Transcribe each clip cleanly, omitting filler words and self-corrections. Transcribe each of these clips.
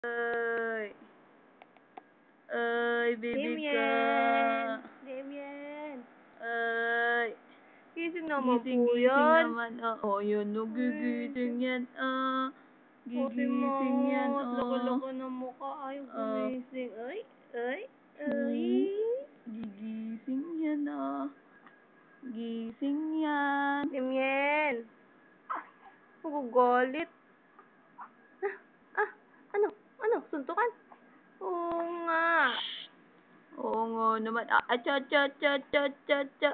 Ay. Ay, baby ka. Damien. Ay. Gising naman Gising, po gising yan. naman. Oh, yun. No, gigising yan. Gigising yan. Loko-loko ng mukha. Ayaw gumising. Ay. Gigising yan. Gising yan. Damien. Magagalit. Ano? Suntukan? Oo nga. Oo nga naman. Acha, acha, acha, acha, acha, acha.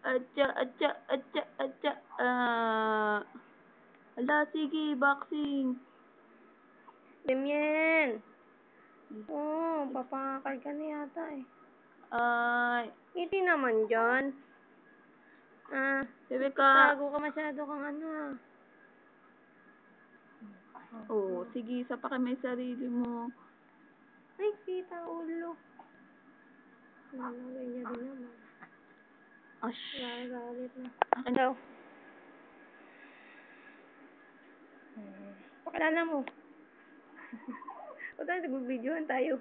Acha, acha, acha, acha. Ala, sige, boxing. Damien. Papakal ka na yata eh. Ay. Ngiti naman dyan. Bebe ka. Tago ka masyado kang ano. Oo, sige, isa pa kami sarili mo. Ay, kita ulo. Lalagay niya din naman. Ash. Galit na. Akin Daw. Pakilala mo. O tayo, nag-videohan tayo.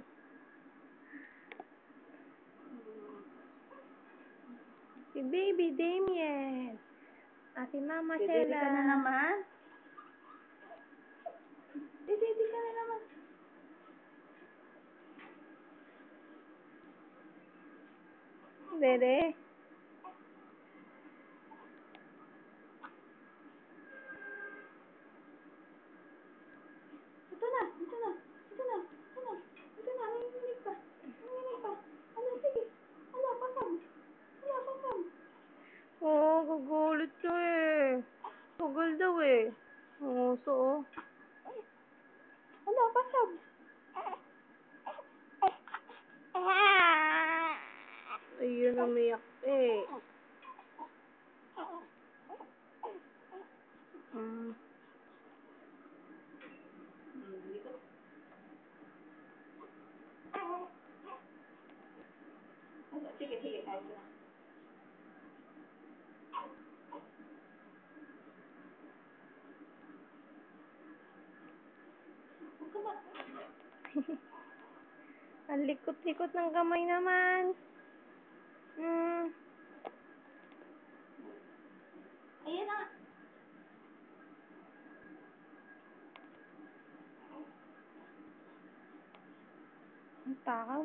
Si Baby Damien. Si Mama Sheila. Baby ka na naman? Baby ka na naman. Dede. Ito na. Nanginginig pa. Ano, sige. Ano, pasam. Gugulit ka eh. Tugal daw eh. So. Ano, pasam. Ayun, umiyak eh. Sige, ayos na. Ang likot-likot ng kamay naman. Ayan na. Ang takaw.